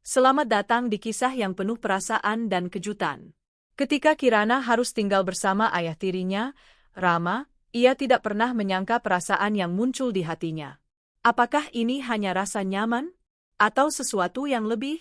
Selamat datang di kisah yang penuh perasaan dan kejutan. Ketika Kirana harus tinggal bersama ayah tirinya, Rama, ia tidak pernah menyangka perasaan yang muncul di hatinya. Apakah ini hanya rasa nyaman? Atau sesuatu yang lebih?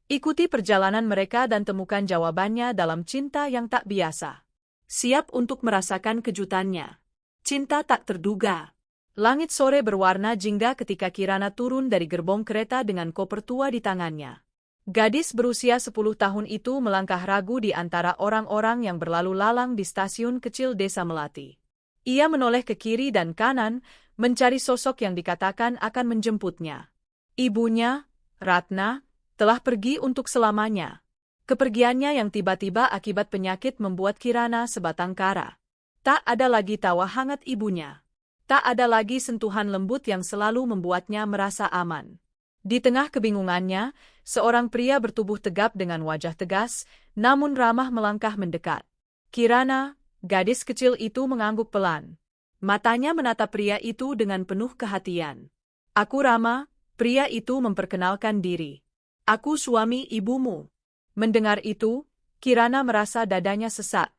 Ikuti perjalanan mereka dan temukan jawabannya dalam cinta yang tak biasa. Siap untuk merasakan kejutannya. Cinta tak terduga. Langit sore berwarna jingga ketika Kirana turun dari gerbong kereta dengan koper tua di tangannya. Gadis berusia 10 tahun itu melangkah ragu di antara orang-orang yang berlalu lalang di stasiun kecil desa Melati. Ia menoleh ke kiri dan kanan, mencari sosok yang dikatakan akan menjemputnya. Ibunya, Ratna, telah pergi untuk selamanya. Kepergiannya yang tiba-tiba akibat penyakit membuat Kirana sebatang kara. Tak ada lagi tawa hangat ibunya. Tak ada lagi sentuhan lembut yang selalu membuatnya merasa aman. Di tengah kebingungannya, seorang pria bertubuh tegap dengan wajah tegas, namun ramah melangkah mendekat. Kirana, gadis kecil itu mengangguk pelan. Matanya menatap pria itu dengan penuh kehatian. "Aku Rama," pria itu memperkenalkan diri. "Aku suami ibumu." Mendengar itu, Kirana merasa dadanya sesak.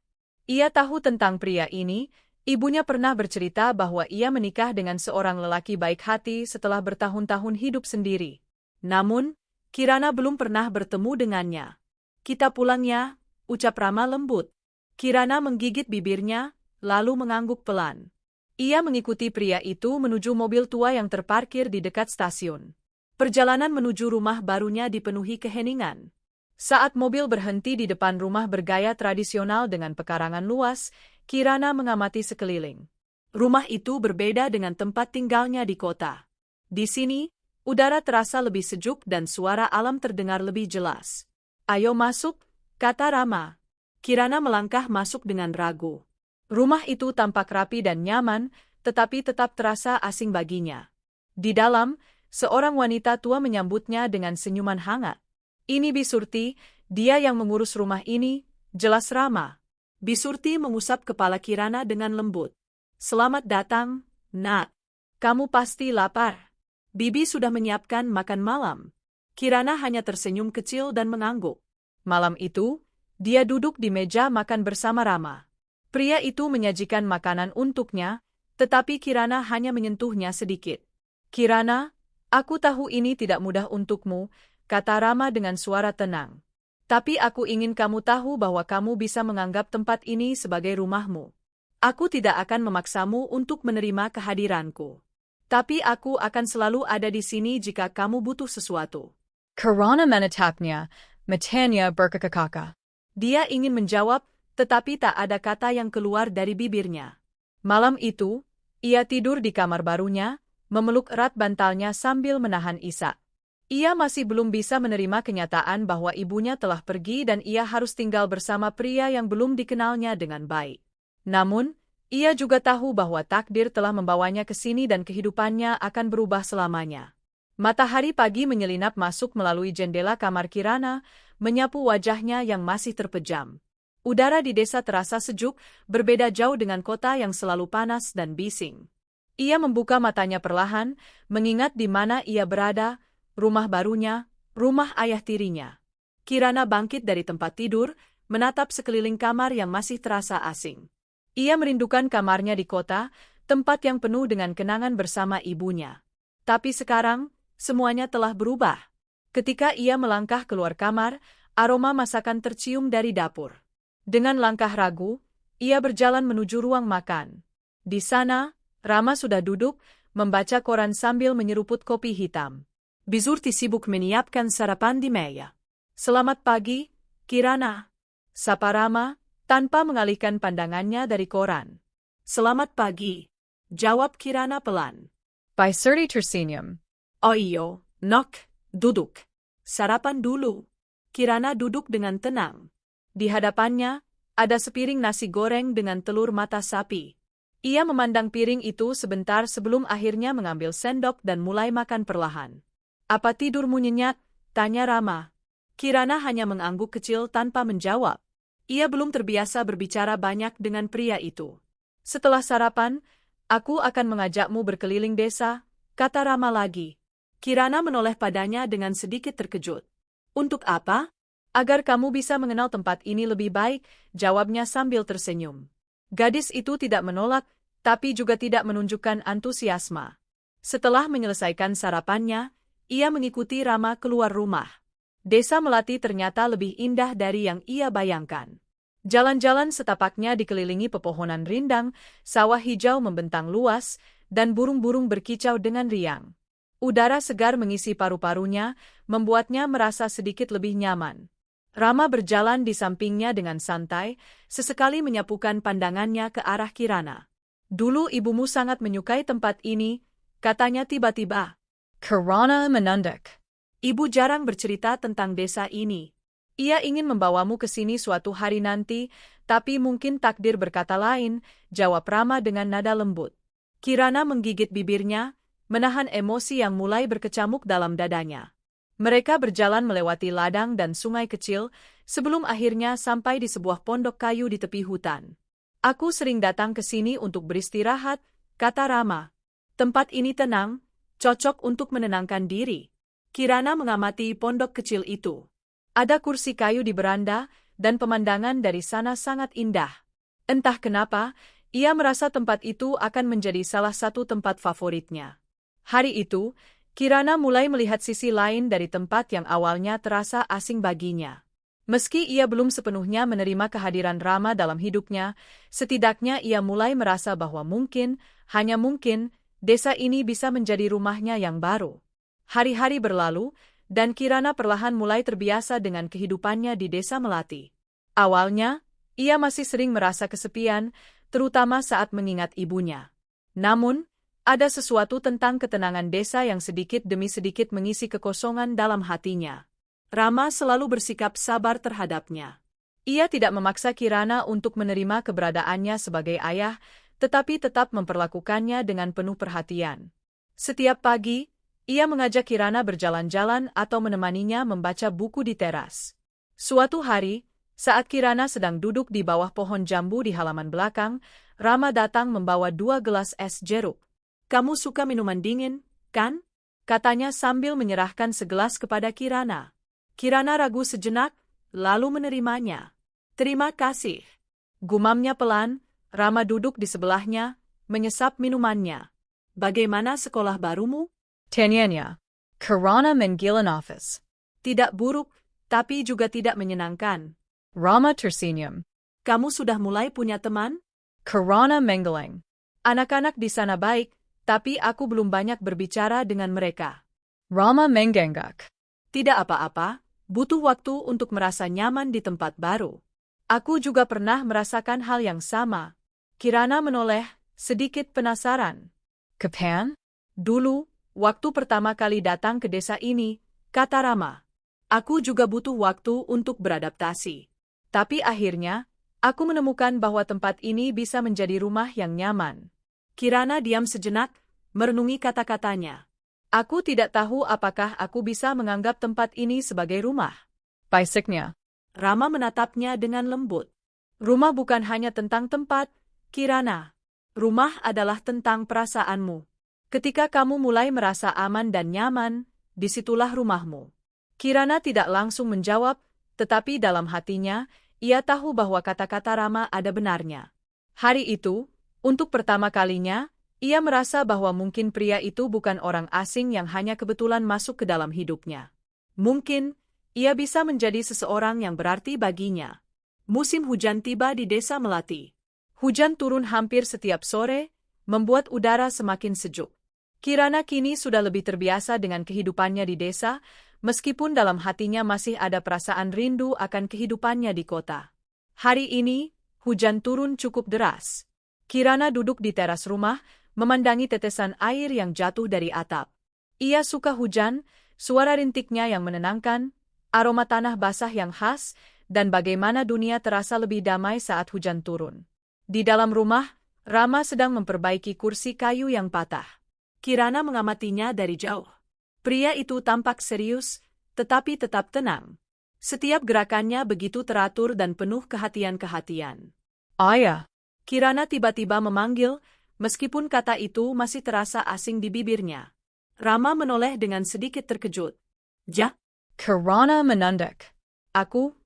Ia tahu tentang pria ini. Ibunya pernah bercerita bahwa ia menikah dengan seorang lelaki baik hati setelah bertahun-tahun hidup sendiri. Namun, Kirana belum pernah bertemu dengannya. "Kita pulang ya," ucap Rama lembut. Kirana menggigit bibirnya, lalu mengangguk pelan. Ia mengikuti pria itu menuju mobil tua yang terparkir di dekat stasiun. Perjalanan menuju rumah barunya dipenuhi keheningan. Saat mobil berhenti di depan rumah bergaya tradisional dengan pekarangan luas, Kirana mengamati sekeliling. Rumah itu berbeda dengan tempat tinggalnya di kota. Di sini, udara terasa lebih sejuk dan suara alam terdengar lebih jelas. "Ayo masuk," kata Rama. Kirana melangkah masuk dengan ragu. Rumah itu tampak rapi dan nyaman, tetapi tetap terasa asing baginya. Di dalam, seorang wanita tua menyambutnya dengan senyuman hangat. "Ini Bisurti, dia yang mengurus rumah ini," jelas Rama. Bisurti mengusap kepala Kirana dengan lembut. "Selamat datang, Nak. Kamu pasti lapar. Bibi sudah menyiapkan makan malam." Kirana hanya tersenyum kecil dan mengangguk. Malam itu, dia duduk di meja makan bersama Rama. Pria itu menyajikan makanan untuknya, tetapi Kirana hanya menyentuhnya sedikit. "Kirana, aku tahu ini tidak mudah untukmu," kata Rama dengan suara tenang. "Tapi aku ingin kamu tahu bahwa kamu bisa menganggap tempat ini sebagai rumahmu. Aku tidak akan memaksamu untuk menerima kehadiranku. Tapi aku akan selalu ada di sini jika kamu butuh sesuatu." Kirana menatapnya, matanya berkekak. Dia ingin menjawab, tetapi tak ada kata yang keluar dari bibirnya. Malam itu, ia tidur di kamar barunya, memeluk erat bantalnya sambil menahan isak. Ia masih belum bisa menerima kenyataan bahwa ibunya telah pergi dan ia harus tinggal bersama pria yang belum dikenalnya dengan baik. Namun, ia juga tahu bahwa takdir telah membawanya ke sini dan kehidupannya akan berubah selamanya. Matahari pagi menyelinap masuk melalui jendela kamar Kirana, menyapu wajahnya yang masih terpejam. Udara di desa terasa sejuk, berbeda jauh dengan kota yang selalu panas dan bising. Ia membuka matanya perlahan, mengingat di mana ia berada, rumah barunya, rumah ayah tirinya. Kirana bangkit dari tempat tidur, menatap sekeliling kamar yang masih terasa asing. Ia merindukan kamarnya di kota, tempat yang penuh dengan kenangan bersama ibunya. Tapi sekarang, semuanya telah berubah. Ketika ia melangkah keluar kamar, aroma masakan tercium dari dapur. Dengan langkah ragu, ia berjalan menuju ruang makan. Di sana, Rama sudah duduk, membaca koran sambil menyeruput kopi hitam. Bisurti sibuk menyiapkan sarapan di meja. "Selamat pagi, Kirana," sapa Rama, tanpa mengalihkan pandangannya dari koran. "Selamat pagi," jawab Kirana pelan. Bisurti tersenyum. "Oh iyo, Nok, duduk. Sarapan dulu." Kirana duduk dengan tenang. Di hadapannya, ada sepiring nasi goreng dengan telur mata sapi. Ia memandang piring itu sebentar sebelum akhirnya mengambil sendok dan mulai makan perlahan. "Apa tidurmu nyenyak?" tanya Rama. Kirana hanya mengangguk kecil tanpa menjawab. Ia belum terbiasa berbicara banyak dengan pria itu. "Setelah sarapan, aku akan mengajakmu berkeliling desa," kata Rama lagi. Kirana menoleh padanya dengan sedikit terkejut. Untuk apa? Agar kamu bisa mengenal tempat ini lebih baik, jawabnya sambil tersenyum. Gadis itu tidak menolak, tapi juga tidak menunjukkan antusiasme. Setelah menyelesaikan sarapannya, ia mengikuti Rama keluar rumah. Desa Melati ternyata lebih indah dari yang ia bayangkan. Jalan-jalan setapaknya dikelilingi pepohonan rindang, sawah hijau membentang luas, dan burung-burung berkicau dengan riang. Udara segar mengisi paru-parunya, membuatnya merasa sedikit lebih nyaman. Rama berjalan di sampingnya dengan santai, sesekali menyapukan pandangannya ke arah Kirana. Dulu ibumu sangat menyukai tempat ini, katanya tiba-tiba. Kirana menandak. Ibu jarang bercerita tentang desa ini. Ia ingin membawamu ke sini suatu hari nanti, tapi mungkin takdir berkata lain, jawab Rama dengan nada lembut. Kirana menggigit bibirnya, menahan emosi yang mulai berkecamuk dalam dadanya. Mereka berjalan melewati ladang dan sungai kecil, sebelum akhirnya sampai di sebuah pondok kayu di tepi hutan. Aku sering datang ke sini untuk beristirahat, kata Rama. Tempat ini tenang, cocok untuk menenangkan diri. Kirana mengamati pondok kecil itu. Ada kursi kayu di beranda, dan pemandangan dari sana sangat indah. Entah kenapa, ia merasa tempat itu akan menjadi salah satu tempat favoritnya. Hari itu, Kirana mulai melihat sisi lain dari tempat yang awalnya terasa asing baginya. Meski ia belum sepenuhnya menerima kehadiran Rama dalam hidupnya, setidaknya ia mulai merasa bahwa mungkin, hanya mungkin, desa ini bisa menjadi rumahnya yang baru. Hari-hari berlalu, dan Kirana perlahan mulai terbiasa dengan kehidupannya di desa Melati. Awalnya, ia masih sering merasa kesepian, terutama saat mengingat ibunya. Namun, ada sesuatu tentang ketenangan desa yang sedikit demi sedikit mengisi kekosongan dalam hatinya. Rama selalu bersikap sabar terhadapnya. Ia tidak memaksa Kirana untuk menerima keberadaannya sebagai ayah, tetapi tetap memperlakukannya dengan penuh perhatian. Setiap pagi, ia mengajak Kirana berjalan-jalan atau menemaninya membaca buku di teras. Suatu hari, saat Kirana sedang duduk di bawah pohon jambu di halaman belakang, Rama datang membawa 2 gelas es jeruk. Kamu suka minuman dingin, kan? Katanya sambil menyerahkan segelas kepada Kirana. Kirana ragu sejenak, lalu menerimanya. Terima kasih. Gumamnya pelan, Rama duduk di sebelahnya, menyesap minumannya. Bagaimana sekolah barumu? Tanyanya. Kirana menggilan office. Tidak buruk, tapi juga tidak menyenangkan. Rama tersenyum. Kamu sudah mulai punya teman? Kirana menggeleng. Anak-anak di sana baik, tapi aku belum banyak berbicara dengan mereka. Rama mengangguk. Tidak apa-apa, butuh waktu untuk merasa nyaman di tempat baru. Aku juga pernah merasakan hal yang sama. Kirana menoleh, sedikit penasaran. Kapan? Dulu, waktu pertama kali datang ke desa ini, kata Rama. Aku juga butuh waktu untuk beradaptasi. Tapi akhirnya, aku menemukan bahwa tempat ini bisa menjadi rumah yang nyaman. Kirana diam sejenak, merenungi kata-katanya. Aku tidak tahu apakah aku bisa menganggap tempat ini sebagai rumah. Baisiknya. Rama menatapnya dengan lembut. Rumah bukan hanya tentang tempat, Kirana. Rumah adalah tentang perasaanmu. Ketika kamu mulai merasa aman dan nyaman, disitulah rumahmu. Kirana tidak langsung menjawab, tetapi dalam hatinya, ia tahu bahwa kata-kata Rama ada benarnya. Hari itu, untuk pertama kalinya, ia merasa bahwa mungkin pria itu bukan orang asing yang hanya kebetulan masuk ke dalam hidupnya. Mungkin, ia bisa menjadi seseorang yang berarti baginya. Musim hujan tiba di desa Melati. Hujan turun hampir setiap sore, membuat udara semakin sejuk. Kirana kini sudah lebih terbiasa dengan kehidupannya di desa, meskipun dalam hatinya masih ada perasaan rindu akan kehidupannya di kota. Hari ini, hujan turun cukup deras. Kirana duduk di teras rumah, memandangi tetesan air yang jatuh dari atap. Ia suka hujan, suara rintiknya yang menenangkan, aroma tanah basah yang khas, dan bagaimana dunia terasa lebih damai saat hujan turun. Di dalam rumah, Rama sedang memperbaiki kursi kayu yang patah. Kirana mengamatinya dari jauh. Pria itu tampak serius, tetapi tetap tenang. Setiap gerakannya begitu teratur dan penuh kehati-hatian. Ayah. Kirana tiba-tiba memanggil, meskipun kata itu masih terasa asing di bibirnya. Rama menoleh dengan sedikit terkejut. Ja? Kirana menandak. Aku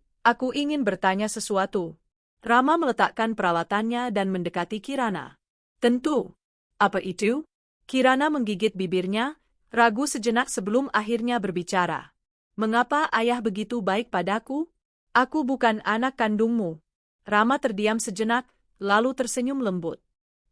ingin bertanya sesuatu. Rama meletakkan peralatannya dan mendekati Kirana. Tentu. Apa itu? Kirana menggigit bibirnya, ragu sejenak sebelum akhirnya berbicara. Mengapa ayah begitu baik padaku? Aku bukan anak kandungmu. Rama terdiam sejenak, lalu tersenyum lembut.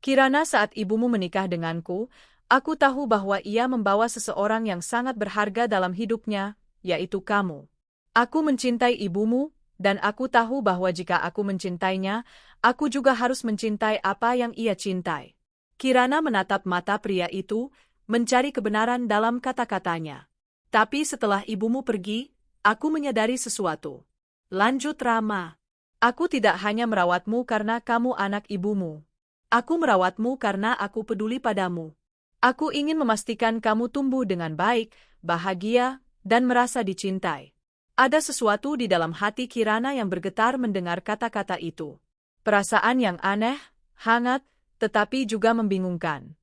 Kirana, saat ibumu menikah denganku, aku tahu bahwa ia membawa seseorang yang sangat berharga dalam hidupnya, yaitu kamu. Aku mencintai ibumu, dan aku tahu bahwa jika aku mencintainya, aku juga harus mencintai apa yang ia cintai. Kirana menatap mata pria itu, mencari kebenaran dalam kata-katanya. Tapi setelah ibumu pergi, aku menyadari sesuatu. Lanjut Rama. Aku tidak hanya merawatmu karena kamu anak ibumu. Aku merawatmu karena aku peduli padamu. Aku ingin memastikan kamu tumbuh dengan baik, bahagia, dan merasa dicintai. Ada sesuatu di dalam hati Kirana yang bergetar mendengar kata-kata itu. Perasaan yang aneh, hangat, tetapi juga membingungkan.